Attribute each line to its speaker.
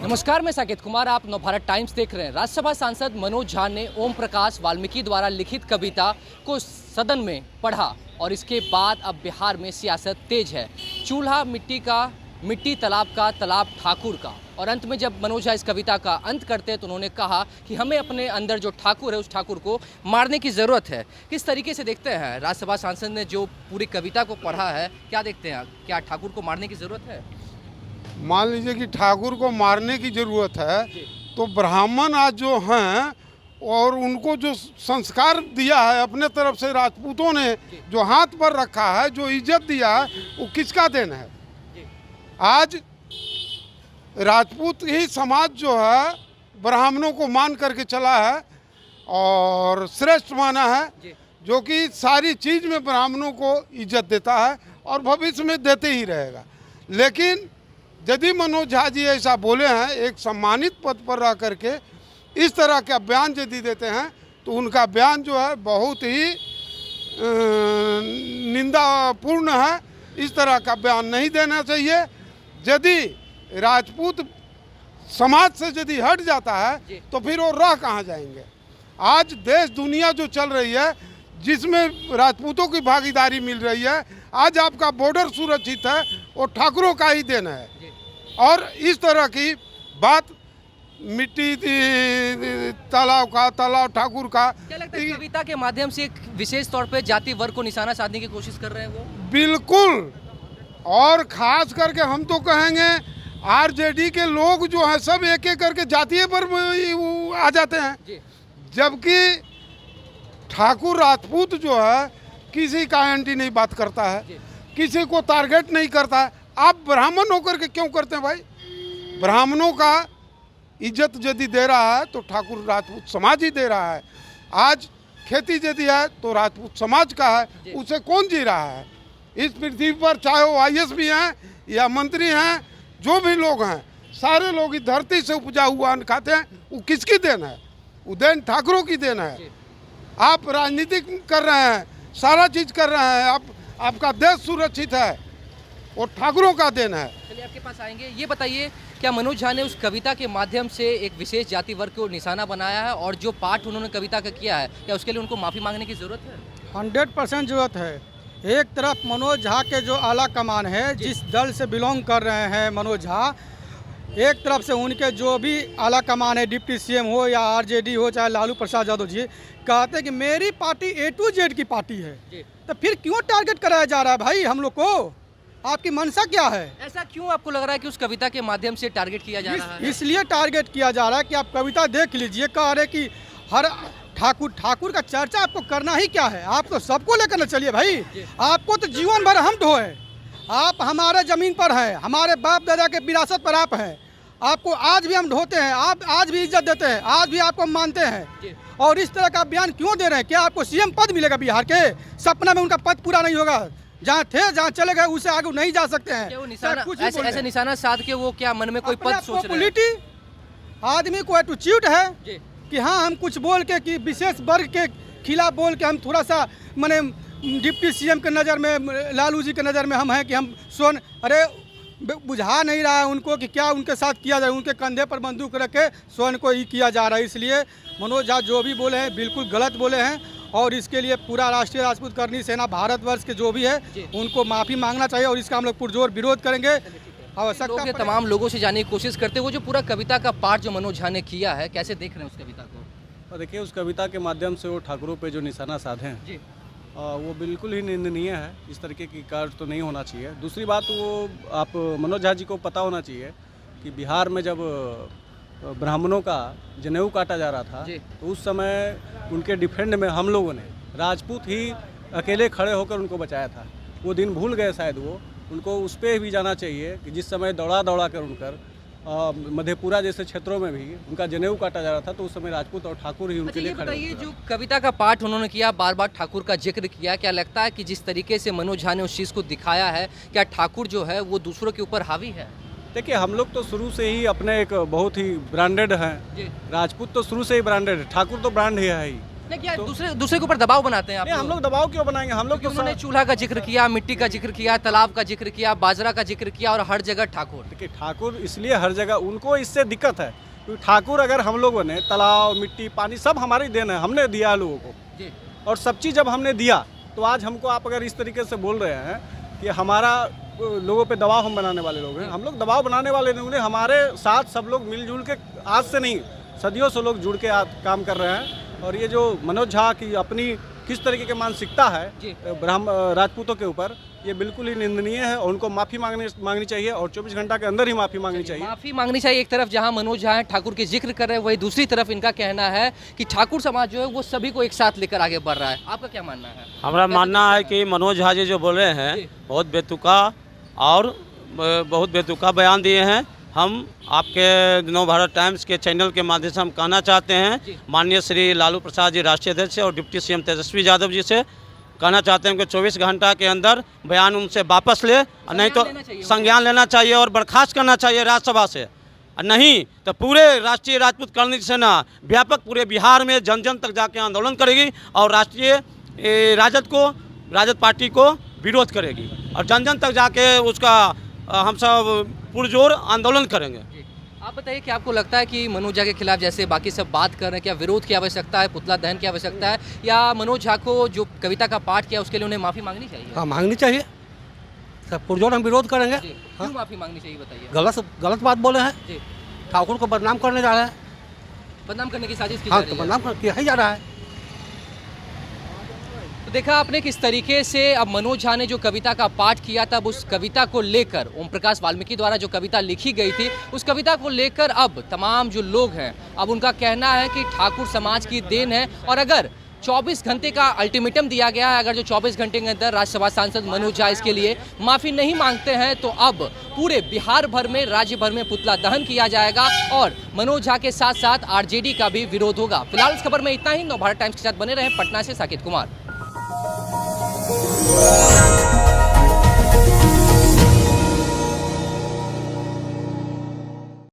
Speaker 1: नमस्कार, मैं साकेत कुमार। आप नवभारत टाइम्स देख रहे हैं। राज्यसभा सांसद मनोज झा ने ओम प्रकाश वाल्मीकि द्वारा लिखित कविता को सदन में पढ़ा और इसके बाद अब बिहार में सियासत तेज है। चूल्हा मिट्टी का, मिट्टी तालाब का, तालाब ठाकुर का। और अंत में जब मनोज झा इस कविता का अंत करते हैं तो उन्होंने कहा कि हमें अपने अंदर जो ठाकुर है उस ठाकुर को मारने की ज़रूरत है। किस तरीके से देखते हैं राज्यसभा सांसद ने जो पूरी कविता को पढ़ा है, क्या देखते हैं? क्या ठाकुर को मारने की ज़रूरत है?
Speaker 2: मान लीजिए कि ठाकुर को मारने की ज़रूरत है तो ब्राह्मण आज जो हैं और उनको जो संस्कार दिया है अपने तरफ से राजपूतों ने जो हाथ पर रखा है, जो इज्जत दिया है, वो किसका देन है? आज राजपूत ही समाज जो है ब्राह्मणों को मान करके चला है और श्रेष्ठ माना है, जो कि सारी चीज़ में ब्राह्मणों को इज्जत देता है और भविष्य में देते ही रहेगा। लेकिन यदि मनोज झा जी ऐसा बोले हैं, एक सम्मानित पद पर रह करके इस तरह का बयान यदि देते हैं तो उनका बयान जो है बहुत ही निंदापूर्ण है। इस तरह का बयान नहीं देना चाहिए। यदि राजपूत समाज से यदि हट जाता है तो फिर वो रह कहाँ जाएंगे? आज देश दुनिया जो चल रही है जिसमें राजपूतों की भागीदारी मिल रही है, आज आपका बॉर्डर सुरक्षित है, वो ठाकुरों का ही देन है। और इस तरह की बात मिट्टी तालाब का, तालाब ठाकुर का,
Speaker 1: क्या लगता है कविता के माध्यम से एक विशेष तौर पे जाति वर्ग को निशाना साधने की कोशिश कर रहे हैं वो?
Speaker 2: बिल्कुल। और खास करके हम तो कहेंगे आरजेडी के लोग जो हैं सब एक एक करके जातीय पर आ जाते हैं, जबकि ठाकुर राजपूत जो है किसी का एंटी नहीं बात करता है, किसी को टारगेट नहीं करता है। आप ब्राह्मण होकर के क्यों करते हैं भाई? ब्राह्मणों का इज्जत यदि दे रहा है तो ठाकुर राजपूत समाज ही दे रहा है। आज खेती यदि है तो राजपूत समाज का है, उसे कौन जी रहा है इस पृथ्वी पर? चाहे वो आईएएस भी हैं या मंत्री हैं, जो भी लोग हैं, सारे लोग इस धरती से उपजा हुआ अन्न खाते हैं। वो किसकी देन है? वो देन ठाकुरों की देन है। आप राजनीति कर रहे हैं, सारा चीज़ कर रहे हैं, आपका देश सुरक्षित है, वो ठाकुरों का देन है।
Speaker 1: चलिए आपके पास आएंगे। ये बताइए, क्या मनोज झा ने उस कविता के माध्यम से एक विशेष जाति वर्ग को निशाना बनाया है और जो पाठ उन्होंने कविता का किया है, क्या उसके लिए उनको माफ़ी मांगने की ज़रूरत है?
Speaker 3: 100% ज़रूरत है। एक तरफ मनोज झा के जो आला कमान है, जिस दल से बिलोंग कर रहे हैं मनोज झा, एक तरफ से उनके जो भी आला कमान है, डिप्टी सीएम हो या आरजेडी हो, चाहे लालू प्रसाद यादव जी, कहते हैं कि मेरी पार्टी A to Z की पार्टी है। तो फिर क्यों टारगेट कराया जा रहा है भाई हम लोग को? आपकी मंशा क्या है?
Speaker 1: ऐसा क्यों आपको लग रहा है कि उस कविता के माध्यम से टारगेट किया जा रहा है?
Speaker 3: इसलिए टारगेट किया जा रहा है कि आप कविता देख लीजिए, कह रहे कि हर ठाकुर का चर्चा आपको करना ही क्या है? आप तो सबको लेकर न चलिए भाई। आपको तो जीवन भर हम ढोए, आप हमारे ज़मीन पर हैं, हमारे बाप दादा के विरासत पर आप हैं। आपको आज भी हम ढोते हैं, आप आज भी इज्जत देते हैं, आज भी आपको मानते हैं। और इस तरह का बयान क्यों दे रहे हैं? क्या आपको सीएम पद मिलेगा बिहार के? सपना में उनका पद पूरा नहीं होगा। जहाँ थे, जहाँ चले गए, उससे आगे नहीं जा सकते हैं।
Speaker 1: क्या वो निशाना, ऐसे निशाना साध के वो क्या मन में कोई पद सोच रहे हैं?
Speaker 3: आदमी को एटीट्यूड है कि हाँ हम कुछ बोल के, कि विशेष वर्ग के खिलाफ बोल के हम थोड़ा सा माने डिप्टी सीएम के नज़र में, लालू जी के नज़र में हम हैं कि हम सोन, अरे बुझा नहीं रहा है उनको कि क्या उनके साथ किया जाए। उनके कंधे पर बंदूक रख के स्वयं को ही किया जा रहा है। इसलिए मनोज झा जो भी बोले हैं बिल्कुल गलत बोले हैं और इसके लिए पूरा राष्ट्रीय राजपूत करनी सेना भारतवर्ष के जो भी है उनको माफ़ी मांगना चाहिए और इसका हम लोग पुरजोर विरोध करेंगे।
Speaker 1: आवश्यकता के तमाम लोगों से जानने की कोशिश करते हुए जो पूरा कविता का पाठ जो मनोज झा ने किया है, कैसे देख रहे हैं उस कविता को?
Speaker 4: और देखिए, उस कविता के माध्यम से वो ठाकुरों पे जो निशाना साधे हैं वो बिल्कुल ही निंदनीय है। इस तरीके की कार्य तो नहीं होना चाहिए। दूसरी बात, वो आप मनोज झा जी को पता होना चाहिए कि बिहार में जब ब्राह्मणों का जनेऊ काटा जा रहा था तो उस समय उनके डिफेंड में हम लोगों ने राजपूत ही अकेले खड़े होकर उनको बचाया था। वो दिन भूल गए शायद वो। उनको उस पर भी जाना चाहिए कि जिस समय दौड़ा कर उनकर मधेपुरा जैसे क्षेत्रों में भी उनका जनेऊ काटा जा रहा था तो उस समय राजपूत और ठाकुर ही उनके लिए खड़े
Speaker 1: होते। ये जो कविता का पाठ उन्होंने किया, बार बार ठाकुर का जिक्र किया, क्या लगता है कि जिस तरीके से मनोज झा ने उस चीज़ को दिखाया है, क्या ठाकुर जो है वो दूसरों के ऊपर हावी है?
Speaker 4: देखिए, हम लोग तो शुरू से ही अपने एक बहुत ही ब्रांडेड हैं। राजपूत तो शुरू से ही ब्रांडेड है, ठाकुर तो ब्रांड ही है ही।
Speaker 1: नहीं क्या दूसरे के ऊपर दबाव बनाते हैं आप?
Speaker 4: नहीं, हम लोग दबाव क्यों बनाएंगे? हम लोग तो
Speaker 1: उन्होंने चूल्हा का जिक्र किया, मिट्टी का जिक्र किया, तालाब का जिक्र किया, बाजरा का जिक्र किया और हर जगह ठाकुर।
Speaker 4: देखिए, ठाकुर इसलिए हर जगह, उनको इससे दिक्कत है क्योंकि ठाकुर अगर हम लोगों ने तालाब, मिट्टी, पानी सब हमारी देन है, हमने दिया लोगों को
Speaker 1: जी।
Speaker 4: और सब चीज़ जब हमने दिया तो आज हमको आप अगर इस तरीके से बोल रहे हैं कि हमारा लोगों पे दबाव हम बनाने वाले लोग हैं, हम लोग दबाव बनाने वाले लोग नहीं, हमारे साथ सब लोग मिलजुल के आज से नहीं सदियों से लोग जुड़ के काम कर रहे हैं। और ये जो मनोज झा की अपनी किस तरीके की मानसिकता है राजपूतों के ऊपर, ये बिल्कुल ही निंदनीय है और उनको माफ़ी मांगनी चाहिए और 24 घंटा के अंदर ही माफ़ी मांगनी चाहिए।
Speaker 1: माफ़ी मांगनी चाहिए। एक तरफ जहां मनोज झा ठाकुर के जिक्र कर रहे हैं, वही दूसरी तरफ इनका कहना है कि ठाकुर समाज जो है वो सभी को एक साथ लेकर आगे बढ़ रहा है। आपका क्या मानना है?
Speaker 5: हमारा मानना है कि मनोज झा जी जो बोले हैं बहुत बेतुका और बहुत बेतुका बयान दिए हैं। हम आपके नवभारत टाइम्स के चैनल के माध्यम से हम कहना चाहते हैं माननीय श्री लालू प्रसाद जी राष्ट्रीय अध्यक्ष और डिप्टी सीएम तेजस्वी यादव जी से कहना चाहते हैं कि 24 घंटा के अंदर बयान उनसे वापस ले, नहीं तो संज्ञान लेना चाहिए और बर्खास्त करना चाहिए राज्यसभा से, नहीं तो पूरे राष्ट्रीय राजपूत कल्याण सेना व्यापक पूरे बिहार में जन जन तक जाके आंदोलन करेगी और राष्ट्रीय राजद पार्टी को विरोध करेगी और जन जन तक जाके उसका हम सब पुरजोर आंदोलन करेंगे।
Speaker 1: आप बताइए कि आपको लगता है कि मनोज झा के खिलाफ जैसे बाकी सब बात कर रहे हैं, क्या विरोध की आवश्यकता है, पुतला दहन की आवश्यकता है, या मनोज झा को जो कविता का पाठ किया उसके लिए उन्हें माफ़ी मांगनी चाहिए?
Speaker 6: हाँ, मांगनी चाहिए। सब पुरजोर हम विरोध करेंगे।
Speaker 1: क्यों माफ़ी मांगनी चाहिए बताइए?
Speaker 6: गलत बात बोले हैं
Speaker 1: जी।
Speaker 6: ठाकुर को बदनाम करने जा रहे हैं।
Speaker 1: बदनाम करने की साजिश की
Speaker 6: हाँ,
Speaker 1: जा रही
Speaker 6: तो
Speaker 1: है।
Speaker 6: बदनाम किया ही जा रहा है।
Speaker 1: तो देखा आपने किस तरीके से अब मनोज झा ने जो कविता का पाठ किया था, उस कविता को लेकर ओम प्रकाश वाल्मीकि द्वारा जो कविता लिखी गई थी उस कविता को लेकर अब तमाम जो लोग हैं अब उनका कहना है कि ठाकुर समाज की देन है और अगर 24 घंटे का अल्टीमेटम दिया गया है, अगर जो 24 घंटे के अंदर राज्यसभा सांसद मनोज झा इसके लिए माफ़ी नहीं मांगते हैं तो अब पूरे बिहार भर में, राज्य भर में पुतला दहन किया जाएगा और मनोज झा के साथ साथ आरजेडी का भी विरोध होगा। फिलहाल इस खबर में इतना ही। नवभारत टाइम्स के साथ बने रहें। पटना से साकेत कुमार।